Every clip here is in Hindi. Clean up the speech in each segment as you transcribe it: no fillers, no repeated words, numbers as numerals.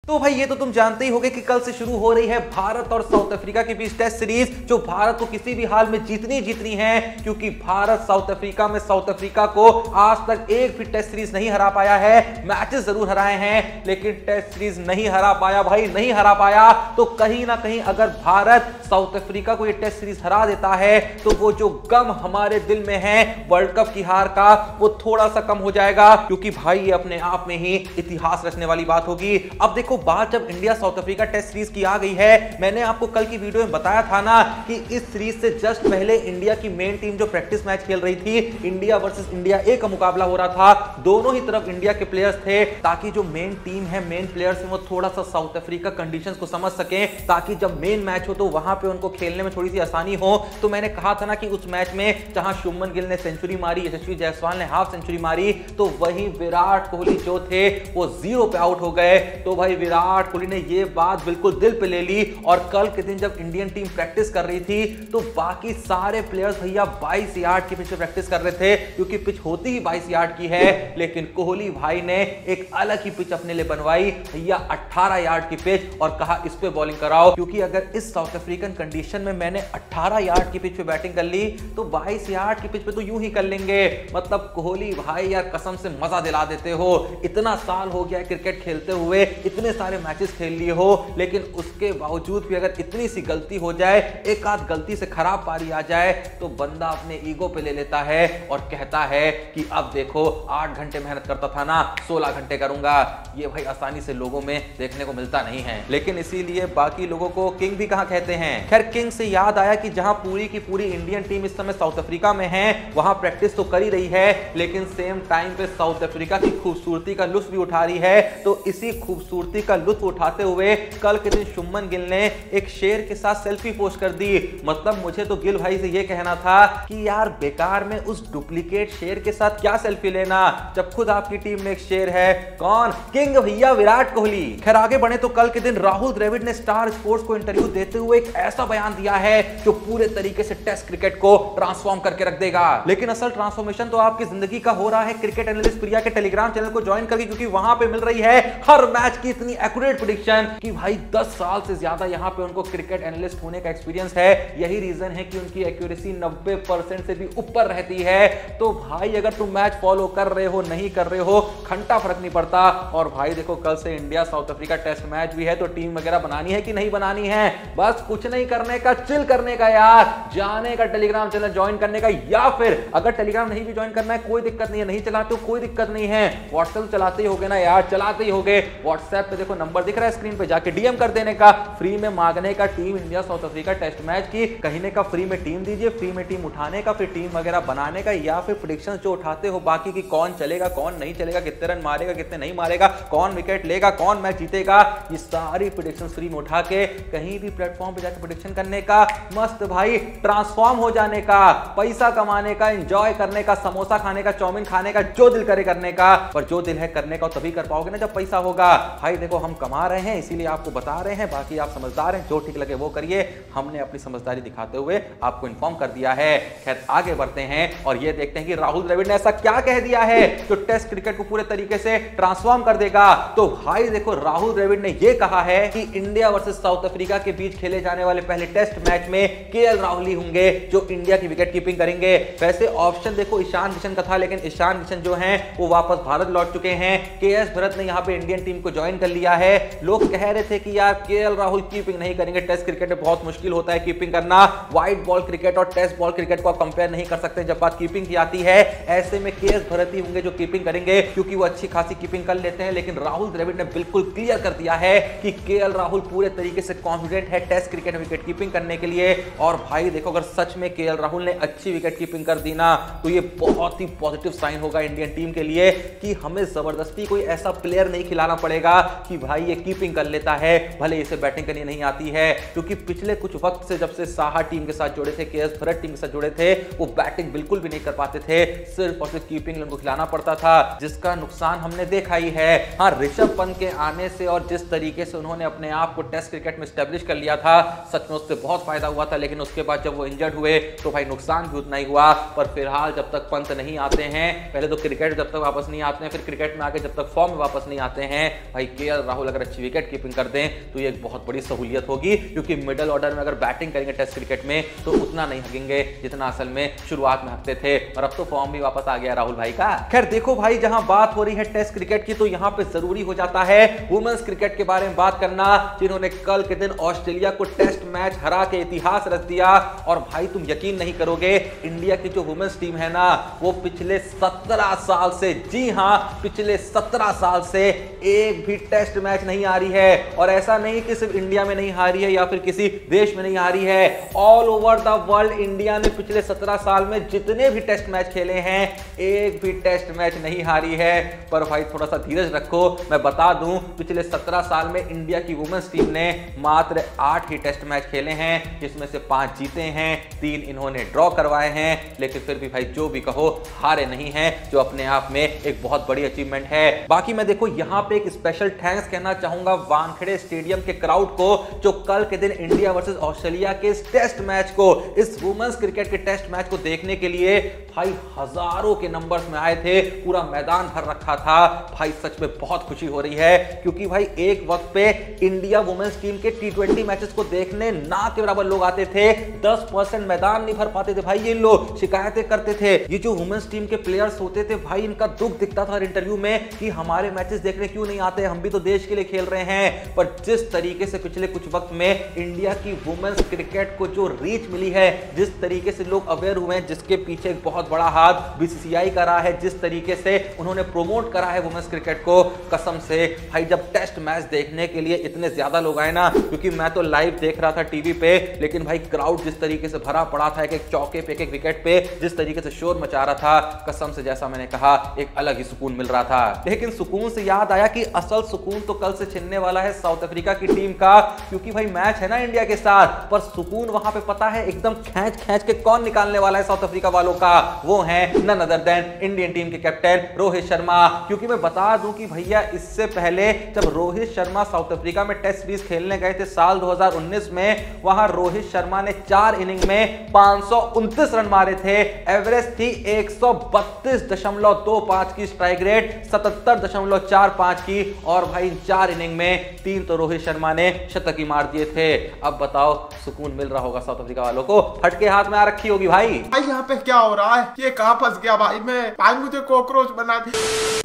तो भाई ये तो तुम जानते ही होगे कि कल से शुरू हो रही है भारत और साउथ अफ्रीका के बीच टेस्ट सीरीज, जो भारत को किसी भी हाल में जीतनी है, क्योंकि भारत साउथ अफ्रीका में साउथ अफ्रीका को आज तक एक भी टेस्ट सीरीज नहीं हरा पाया है। मैचेस जरूर हराए हैं लेकिन टेस्ट सीरीज नहीं हरा पाया भाई, नहीं हरा पाया। तो कहीं ना कहीं अगर भारत साउथ अफ्रीका को ये टेस्ट सीरीज हरा देता है तो वो जो गम हमारे दिल में है वर्ल्ड कप की हार का, वो थोड़ा सा कम हो जाएगा, क्योंकि भाई ये अपने आप में ही इतिहास रचने वाली बात होगी। अब देखो, बात जब India South Africa test series की आ गई है, मैंने आपको कल की वीडियो में बताया था ना कि इस सीरीज से जस्ट पहले इंडिया की मेन टीम जो प्रैक्टिस मैच खेल रही थी, इंडिया वर्सेस इंडिया ए का मुकाबला हो रहा था। दोनों ही तरफ इंडिया के प्लेयर्स थे, ताकि जो मेन टीम है, मेन प्लेयर्स है, वो थोड़ा सा साउथ अफ्रीका कंडीशंस को समझ सके, ताकि जब मेन मैच हो तो वहां पे उनको खेलने में थोड़ी सी आसानी हो। तो मैंने कहा था ना कि उस मैच में जहां शुभमन गिल ने सेंचुरी मारी, यशस्वी जायसवाल ने हाफ सेंचुरी मारी, तो वही विराट कोहली जो थे वो 0 पे आउट हो गए। तो भाई विराट कोहली ने ये बात बिल्कुल दिल पे ले ली, और कल के दिन जब इंडियन टीम प्रैक्टिस कर रही थी तो बाकी सारे प्लेयर्स भैया 22 यार्ड की पिच पे प्रैक्टिस कर रहे थे, क्योंकि पिच होती ही 22 यार्ड की है। लेकिन कोहली भाई ने एक अलग ही पिच अपने लिए बनवाई भैया, 18 यार्ड की पिच, और कहा इस पे बॉलिंग कराओ, क्योंकि अगर इस साउथ अफ्रीकन कंडीशन में मैंने 18 यार्ड की पिच पे बैटिंग कर ली तो 22 यार्ड की पिच पे तो यूं ही कर लेंगे। मतलब कोहली भाई यार कसम से मजा दिला देते हो। इतना साल हो गया क्रिकेट खेलते हुए, इतने सारे मैचेस खेल लिए हो, लेकिन उसके बावजूद भी अगर इतनी सी गलती हो जाए, एक आध गलती से खराब पारी आ जाए, तो बंदा अपने ईगो पे ले लेता है और कहता है कि अब देखो 8 घंटे मेहनत करता था ना, 16 घंटे करूंगा। ये भाई आसानी से लोगों में देखने को मिलता नहीं है, लेकिन इसीलिए बाकी लोगों को किंग भी कहां कहते हैं। खैर, किंग से याद आया कि जहां पूरी की पूरी इंडियन टीम इस समय साउथ अफ्रीका में है, वहां प्रैक्टिस तो कर ही रही है, लेकिन सेम टाइम पे साउथ अफ्रीका की खूबसूरती का लुत्फ भी उठा रही है। तो इसी खूबसूरती का लुत्फ उठाते हुए कल के दिन शुभमन गिल ने एक शेर के साथ सेल्फी पोस्ट कर दी। मतलब मुझे तो गिल भाई से ये कहना था कि यार बेकार में उस डुप्लीकेट शेर के साथ क्या सेल्फी लेना, जब खुद आपकी टीम में एक शेर है। कौन? किंग भैया विराट कोहली। खैर आगे बढ़े तो कल के दिन राहुल द्रविड़ ने स्टार स्पोर्ट्स को इंटरव्यू देते हुए एक ऐसा बयान दिया है जो पूरे तरीके से टेस्ट क्रिकेट को ट्रांसफॉर्म करके रख देगा। लेकिन असल ट्रांसफॉर्मेशन तो आपकी जिंदगी का हो रहा है क्रिकेट एनालिस्ट प्रिया के टेलीग्राम चैनल को ज्वाइन करके, क्योंकि वहां पे मिल रही है हर मैच की इतनी एक्यूरेट प्रेडिक्शन कि भाई 10 साल से ज्यादा यहां पे उनको क्रिकेट एनालिस्ट होने का एक्सपीरियंस है। यही रीजन है कि उनकी एक्यूरेसी 90% से भी ऊपर रहती है। तो भाई अगर तुम मैच फॉलो कर रहे हो, नहीं कर रहे हो, घंटा फर्क नहीं पड़ता। और भाई देखो, कल से India South Africa test match भी है, तो टीम वगैरह बनानी है कि नहीं बनानी है? बस कुछ नहीं करने का, चिल करने का यार, जाने का टेलीग्राम चैनल ज्वाइन करने का, या फिर अगर टेलीग्राम नहीं भी ज्वाइन करना है कोई दिक्कत नहीं है, नहीं चलाते हो कोई दिक्कत नहीं है, व्हाट्सएप चलाते ही होगे ना यार, चलाते ही होगे। व्हाट्सएप पे देखो नंबर दिख रहा है स्क्रीन पे, जाके डीएम कर देने का, फ्री में मांगने का team India South Africa test match की, कहने का फ्री में टीम दीजिए, फ्री में टीम उठाने का, फिर टीम वगैरह बनाने का, या फिर प्रेडिक्शंस जो उठाते हो बाकी की, कौन चलेगा कौन नहीं चलेगा, कितने रन मारेगा कितने नहीं मारेगा, कौन विकेट लेगा, कौन मैच जीतेगा, ये सारी प्रेडिक्शंस फ्री में उठा के कहीं भी प्लेटफॉर्म पे जाकर प्रेडिक्शन करने का, मस्त भाई ट्रांसफॉर्म हो जाने का, पैसा कमाने का, एंजॉय करने का, समोसा खाने का, चाउमीन खाने का, जो दिल करे करने का। पर जो दिल है करने का तभी कर पाओगे ना जब पैसा होगा। भाई देखो, हम कमा रहे हैं इसीलिए आपको बता रहे हैं, बाकी आप समझदार हैं, जो ठीक लगे वो करिए। हमने अपनी समझदारी दिखाते हुए आपको इन्फॉर्म कर दिया है। खैर आगे बढ़ते हैं और ये देखते हैं कि राहुल द्रविड़ ने ऐसा क्या कह दिया है जो टेस्ट क्रिकेट को पूरे तरीके से ट्रांसफॉर्म कर देगा। तो भाई देखो, राहुल द्रविड़ ने यह कहा है कि इंडिया वर्सेस साउथ अफ्रीका के बीच खेले जाने वाले पहले टेस्ट मैच में केएल राहुल ही होंगे जो इंडिया की विकेट कीपिंग करेंगे। वैसे ऑप्शन देखो ईशान किशन का था, लेकिन ईशान किशन जो हैं वो वापस भारत लौट चुके हैं। केएस भरत ने यहां पे इंडियन टीम को ज्वाइन कर लिया है। लोग कह रहे थे कि यार केएल राहुल कीपिंग नहीं करेंगे, टेस्ट क्रिकेट में बहुत मुश्किल होता है कीपिंग करना, व्हाइट बॉल क्रिकेट और टेस्ट बॉल क्रिकेट को आप कंपेयर नहीं कर सकते जब बात कीपिंग की आती है। ऐसे में केएस भरत ही होंगे जो कीपिंग करेंगे, क्योंकि वो अच्छी खासी कीपिंग कर लेते हैं। लेकिन राहुल द्रविड़ ने बिल्कुल क्लियर कर दिया है कि केएल राहुल पूरे तरीके से कॉन्फिडेंट है टेस्ट क्रिकेट में विकेट कीपिंग करने के लिए। और भाई देखो, अगर सच में केएल राहुल ने अच्छी विकेट कीपिंग कर दी ना, तो ये बहुत ही पॉजिटिव साइन होगा इंडियन टीम के लिए कि हमें जबरदस्ती कोई ऐसा प्लेयर नहीं खिलाना पड़ेगा कि भाई ये कीपिंग कर लेता है, भले इसे बैटिंग करनी नहीं आती है। क्योंकि पिछले कुछ वक्त से जब से साहा टीम के साथ जुड़े थे, केएस भरत टीम के साथ जुड़े थे, वो बैटिंग बिल्कुल भी नहीं कर पाते थे, सिर्फ और सिर्फ कीपिंग उनको खिलाना पड़ता था, जिसका नुकसान हमने देखा ही है। हाँ, ऋषभ पंत के आने से और जिस तरीके से उन्होंने अपने आप को टेस्ट क्रिकेट में स्टैब्लिश कर लिया था, सच में उससे बहुत फायदा हुआ था। लेकिन उसके बाद जब वो इंजर्ड हुए तो भाई नुकसान भी उतना ही हुआ। पर फिलहाल जब तक पंत नहीं आते हैं, पहले तो क्रिकेट जब तक वापस नहीं आते हैं, फिर क्रिकेट में आके जब तक फॉर्म में वापस नहीं आते हैं, भाई केएल एल राहुल अगर अच्छी विकेट कीपिंग कर दें तो ये एक बहुत बड़ी सहूलियत होगी, क्योंकि मिडिल ऑर्डर में अगर बैटिंग करेंगे टेस्ट क्रिकेट में तो उतना नहीं हकेंगे जितना असल में शुरुआत में हकते थे। और अब तो फॉर्म भी वापस आ गया राहुल भाई का। खैर देखो भाई, जहां बात हो रही है टेस्ट क्रिकेट की तो यहां पे जरूरी हो जाता है वुमेन्स क्रिकेट के बारे में बात करना, जिन्होंने कल के दिन ऑस्ट्रेलिया को टेस्ट मैच हरा के इतिहास रच दिया। और भाई तुम यकीन नहीं करोगे, इंडिया की जो वुमेन्स टीम है ना, वो पिछले 17 साल से, जी हां पिछले 17 साल से एक भी टेस्ट मैच नहीं हारी है। और ऐसा नहीं कि सिर्फ इंडिया में नहीं हारी है या फिर किसी देश में नहीं हारी है, all over the world India ने पिछले 17 साल में जितने भी टेस्ट मैच खेले हैं एक भी टेस्ट मैच नहीं हारी है। पर भाई थोड़ा सा धीरज रखो, मैं बता दूं पिछले 17 साल में इंडिया की वुमेन्स टीम ने मात्र 8 ही टेस्ट मैच खेले हैं, जिसमें से 5 जीते हैं, 3 इन्होंने ड्रॉ करवाए हैं। लेकिन फिर भी भाई जो भी कहो हारे नहीं हैं, जो अपने आप में एक बहुत बड़ी अचीवमेंट है। बाकी मैं देखो यहां पे एक स्पेशल थैंक्स कहना चाहूंगा वानखेड़े स्टेडियम के क्राउड को, जो कल के दिन इंडिया वर्सेस ऑस्ट्रेलिया के इस टेस्ट मैच को, इस वुमेन्स क्रिकेट के टेस्ट मैच को देखने के लिए भाई हजारों के नंबर्स में आए थे, पूरा मैदान भर रखा था। भाई सच में बहुत खुशी हो रही है, क्योंकि भाई एक वक्त पे इंडिया वुमेन्स टीम के T20 मैचेस को देखने ना के बराबर लोग आते थे, 10% मैदान नहीं भर पाते थे भाई। ये लोग शिकायतें करते थे, ये जो वुमेन्स टीम के प्लेयर्स होते थे भाई, इनका दुख दिखता था हर इंटरव्यू में कि हमारे मैचेस देखने क्यों नहीं आते, हम भी तो देश के लिए खेल रहे हैं। पर जिस तरीके से पिछले कुछ वक्त में इंडिया की वुमेन्स क्रिकेट को जो रीच मिली है, जिस तरीके से लोग अवेयर हुए हैं, जिसके पीछे एक बहुत बड़ा हाथ बीसीसीआई का रहा है, जिस तरीके से उन्होंने प्रोमोट करा है वुमेन्स क्रिकेट को, कसम से भाई जब टेस्ट मैच देखने के लिए इतने ज्यादा लोग आए ना, क्योंकि मैं तो लाइव देख रहा था टीवी पे, लेकिन भाई क्राउड जिस तरीके से भरा पड़ा था, एक एक चौके पे, एक एक विकेट पे जिस तरीके से शोर मचा रहा था, कसम से जैसा मैंने कहा एक अलग ही सुकून मिल रहा था। लेकिन सुकून से याद आया कि असल सुकून तो कल से छिनने वाला है साउथ अफ्रीका की टीम का, क्योंकि भाई मैच है ना इंडिया के साथ, पर सुकून वहां पे पता है एकदम खींच खींच के कौन निकालने वाला है साउथ अफ्रीका वालों का, वो है none other than Indian team के कैप्टन रोहित शर्मा। क्योंकि मैं बता दूं कि भैया इससे पहले जब रोहित शर्मा साउथ अफ्रीका में टेस्ट सीरीज खेलने गए थे साल 2019 में, वहां रोहित शर्मा ने 4 इनिंग में 529 रन मारे थे, एवरेज थी 132.25 की, स्ट्राइक रेट 77.45 की, और भाई 4 इनिंग में 3 तो रोहित शर्मा ने शतक ही मार दिए थे। अब बताओ सुकून मिल रहा होगा साउथ अफ्रीका वालों को, फटके हाथ में आ रखी होगी भाई। यहाँ पे क्या हो रहा है, ये कहां फंस गया भाई, मैं भाई मुझे कॉकरोच बना दी।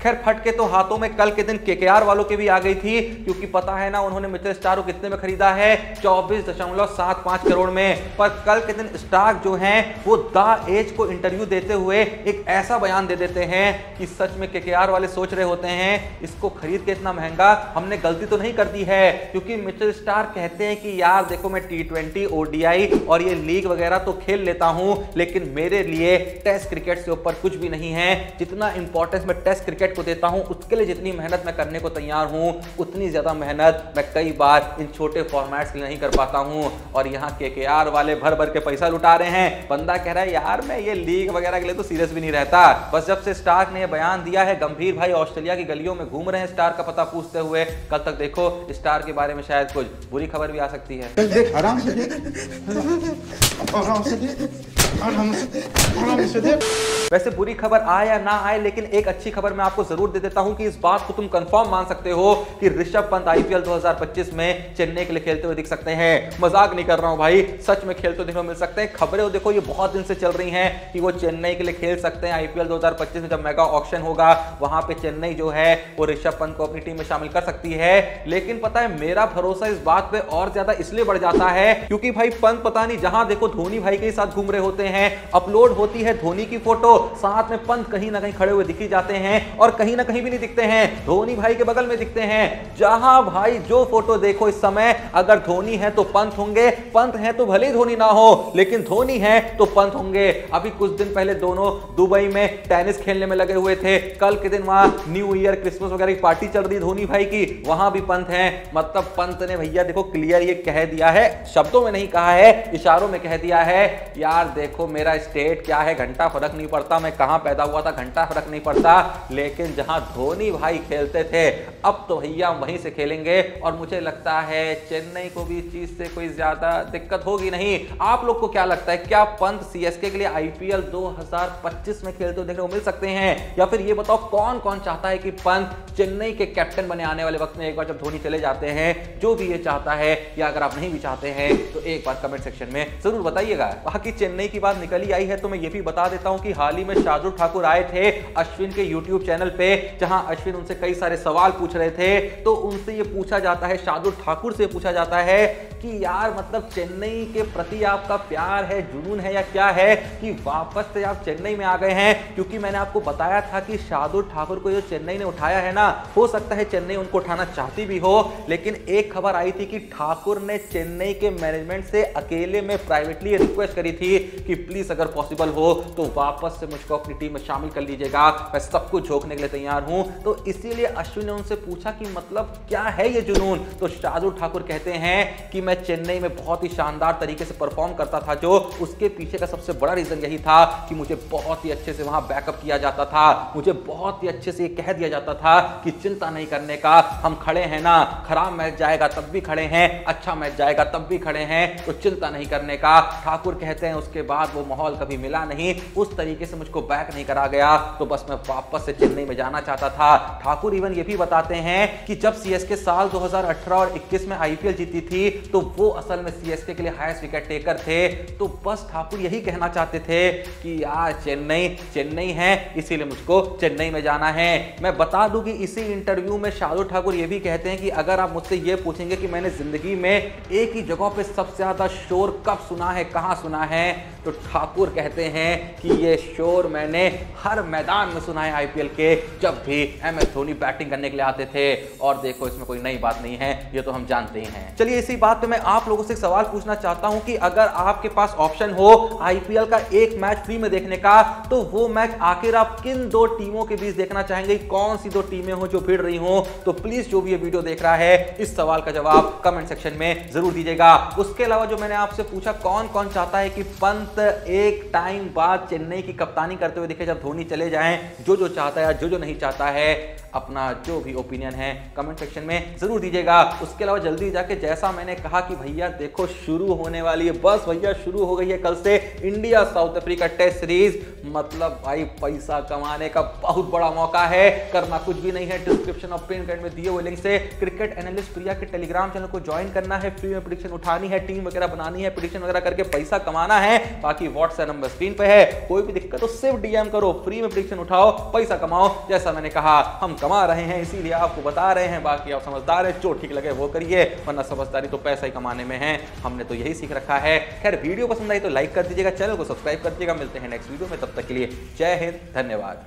खैर फटके तो हाथों में कल के दिन केकेआर वालों के भी आ गई थी, क्योंकि पता है ना उन्होंने मिचेल स्टार्क को कितने में खरीदा है, 24.75 करोड़ में। पर कल के दिन स्टार्क जो हैं वो द एज को इंटरव्यू देते हुए एक ऐसा बयान दे देते हैं कि सच में केकेआर वाले सोच रहे होते हैं इसको खरीद के इतना महंगा हमने गलती तो नहीं कर दी है। क्योंकि मिचेल स्टार्क कहते हैं कि यार देखो मैं T20 ODI और ये लीग वगैरह तो खेल लेता हूं, लेकिन मेरे लिए टेस्ट क्रिकेट से ऊपर कुछ भी नहीं है। जितना इंपॉर्टेंस मैं टेस्ट क्रिकेट को देता हूं, उसके लिए जितनी मेहनत मैं करने को तैयार हूं, उतनी ज्यादा मेहनत मैं कई बार इन छोटे फॉर्मेट्स के लिए नहीं कर पाता हूं। और यहाँ केकेआर वाले भर भर के पैसा लुटा रहे हैं। बंदा कह रहा है यार मैं ये लीग वगैरह के लिए तो सीरियस भी नहीं रहता। बस जब से स्टार्क ने बयान दिया है, गंभीर भाई ऑस्ट्रेलिया की गलियों में घूम रहे हैं स्टार का पता पूछते हुए। कल तक देखो स्टार के बारे में शायद कुछ बुरी खबर भी आ सकती है। देख आराम से देख, आराम से देख, आराम से देख। वैसे बुरी खबर आए या ना आए, लेकिन एक अच्छी खबर मैं आपको जरूर दे देता हूं कि इस बात को तुम कंफर्म मान सकते हो कि ऋषभ पंत IPL 2025 में चेन्नई के लिए खेलते हुए दिख सकते हैं। मजाक नहीं कर रहा हूं भाई, सच में खेलते देखने को मिल सकते हैं। खबरें देखो ये बहुत दिन से चल रही हैं कि वो चेन्नई के लिए खेल सकते हैं IPL 2025 में। जब मेगा ऑक्शन होगा वहां पे चेन्नई जो है वो ऋषभ पंत को अपनी टीम में शामिल कर सकती है। लेकिन पता है मेरा भरोसा इस बात पे और ज्यादा इसलिए बढ़ जाता है क्योंकि भाई पंत पता नहीं जहां देखो धोनी भाई के साथ घूम रहे होते हैं, अपलोड होती है धोनी की फोटो, साथ में पंत कहीं ना कहीं खड़े हुए दिखी जाते हैं और कहीं ना कहीं भी नहीं दिखते हैं, धोनी भाई के बगल में दिखते हैं। जहां भाई जो फोटो देखो इस समय, अगर धोनी है तो पंत होंगे, पंत है तो भले ही धोनी ना हो, लेकिन धोनी है तो पंत होंगे। अभी कुछ दिन पहले दोनों दुबई में टेनिस खेलने में लगे हुए थे। कल के दिन वहां न्यू ईयर क्रिसमस वगैरह की पार्टी चल रही धोनी भाई की, वहां भी पंत है। मतलब पंत ने भैया देखो क्लियर ये कह दिया है, शब्दों में नहीं कहा है, इशारों में कह दिया है, यार देखो देखो मेरा स्टेट क्या है, घंटा फर्क नहीं पड़ता, मैं कहां पैदा हुआ था घंटा फर्क नहीं पड़ता, लेकिन जहां धोनी भाई खेलते थे अब तो भैया वहीं से खेलेंगे। और मुझे लगता है चेन्नई को भी इस चीज से कोई ज्यादा दिक्कत होगी नहीं। आप लोग को क्या लगता है, क्या पंत सीएसके के लिए आईपीएल 2025 में खेलते हुए देखने को मिल सकते हैं? या फिर ये बताओ कौन कौन चाहता है कि पंत चेन्नई के कैप्टन बने आने वाले वक्त में, एक बार जब धोनी चले जाते हैं? जो भी ये चाहता है, या अगर आप नहीं भी चाहते हैं तो एक बार कमेंट सेक्शन में जरूर बताइएगा। बाकी चेन्नई की बात निकल ही आई है तो मैं ये भी बता देता हूं कि हाल ही में शार्दुल ठाकुर आए थे अश्विन के यूट्यूब चैनल पे, जहां अश्विन उनसे कई सारे सवाल पूछ रहे थे। तो उनसे ये पूछा जाता है, शार्दुल ठाकुर से पूछा जाता है कि यार मतलब चेन्नई के प्रति आपका प्यार है, जुनून है या क्या है कि वापस से आप चेन्नई में आ गए हैं? क्योंकि मैंने आपको बताया था कि शार्दुल ठाकुर को जो चेन्नई ने उठाया है ना, हो सकता है चेन्नई उनको उठाना चाहती भी हो, लेकिन एक खबर आई थी कि ठाकुर ने चेन्नई के मैनेजमेंट से अकेले में प्राइवेटली रिक्वेस्ट करी थी कि प्लीज अगर पॉसिबल हो तो वापस से मुझको अपनी टीम में शामिल कर लीजिएगा, मैं सब कुछ झोंकने के लिए तैयार हूं। तो इसीलिए अश्विन ने उनसे पूछा कि मतलब क्या है ये जुनून? तो शार्दुल ठाकुर कहते हैं कि मैं चेन्नई में बहुत ही शानदार तरीके से परफॉर्म करता था, जो उसके पीछे का सबसे बड़ा रीजन यही था कि मुझे बहुत ही अच्छे से वहां बैकअप किया जाता था, मुझे बहुत ही अच्छे से ये कह दिया जाता था कि चिंता नहीं करने का, हम खड़े हैं ना, खराब मैच जाएगा तब भी खड़े हैं, अच्छा मैच जाएगा तब भी खड़े हैं, तो चिंता नहीं करने का। ठाकुर कहते हैं उसके बाद वो माहौल कभी मिला नहीं, उस तरीके से मुझको बैक नहीं करा गया, तो बस मैं वापस से चेन्नई में जाना चाहता था। ठाकुर इवन ये भी बताते हैं कि जब सीएसके साल 2018 और 21 में आईपीएल जीती थी तो वो असल में सीएसके के लिए हाईएस्ट विकेट टेकर थे। तो बस ठाकुर यही कहना चाहते थे कि यार चेन्नई है, इसीलिए मुझको चेन्नई में जाना है। मैं बता दूं कि इसी इंटरव्यू में शार्दुल ठाकुर ये भी कहते हैं कि अगर आप मुझसे ये पूछेंगे कि मैंने जिंदगी में एक ही जगह पे सबसे ज्यादा शोर कब सुना है, कहां सुना है, तो ठाकुर कहते हैं कि ये शोर मैंने हर मैदान में सुना है आईपीएल के, जब भी एमएस धोनी बैटिंग करने के लिए आते थे। और देखो इसमें कोई नई बात नहीं है, ये तो हम जानते ही हैं। चलिए इसी बात पे मैं आप लोगों से एक सवाल पूछना चाहता हूं कि अगर आपके पास ऑप्शन हो आईपीएल का एक मैच फ्री में देखने का, तो वो मैच आखिर आप किन दो टीमों के बीच देखना चाहेंगे? कौन सी दो टीमें हो जो भिड़ रही हो? तो प्लीज जो भी ये वीडियो देख रहा है इस सवाल का जवाब कमेंट सेक्शन में जरूर दीजिएगा। उसके अलावा जो मैंने आपसे पूछा कौन कौन चाहता है कि पंत एक टाइम बाद चेन्नई की कप्तानी करते हुए दिखे जब धोनी चले जाएं, जो चाहता है, जो नहीं चाहता है, अपना जो भी ओपिनियन है कमेंट सेक्शन में जरूर दीजिएगा। उसके अलावा जल्दी जाके जैसा मैंने कहा कि भैया देखो शुरू होने वाली है, बस भैया शुरू हो गई है कल से India South Africa test series. मतलब भाई पैसा कमाने का बहुत बड़ा मौका है, करना कुछ भी नहीं है, डिस्क्रिप्शन और पिन कमेंट में दिए हुए लिंक से क्रिकेट एनालिस्ट प्रिया के टेलीग्राम चैनल को ज्वाइन करना है, फ्री में प्रेडिक्शन उठानी है, टीम वगैरह बनानी है, प्रेडिक्शन वगैरह करके पैसा कमाना है। बाकी व्हाट्सएप नंबर स्क्रीन पे है, कोई भी दिक्कत हो सिर्फ डीएम करो, फ्री में प्रेडिक्शन उठाओ, पैसा कमाओ। जैसा मैंने कहा हम कमा रहे हैं इसीलिए आपको बता रहे हैं, बाकी आप समझदार है, जो ठीक लगे वो करिए, वरना समझदारी तो पैसा ही कमाने में है, हमने तो यही सीख रखा है। खैर वीडियो पसंद आई तो लाइक कर दीजिएगा, चैनल को सब्सक्राइब कर दीजिएगा। मिलते हैं नेक्स्ट वीडियो में, तब तक के लिए जय हिंद, धन्यवाद।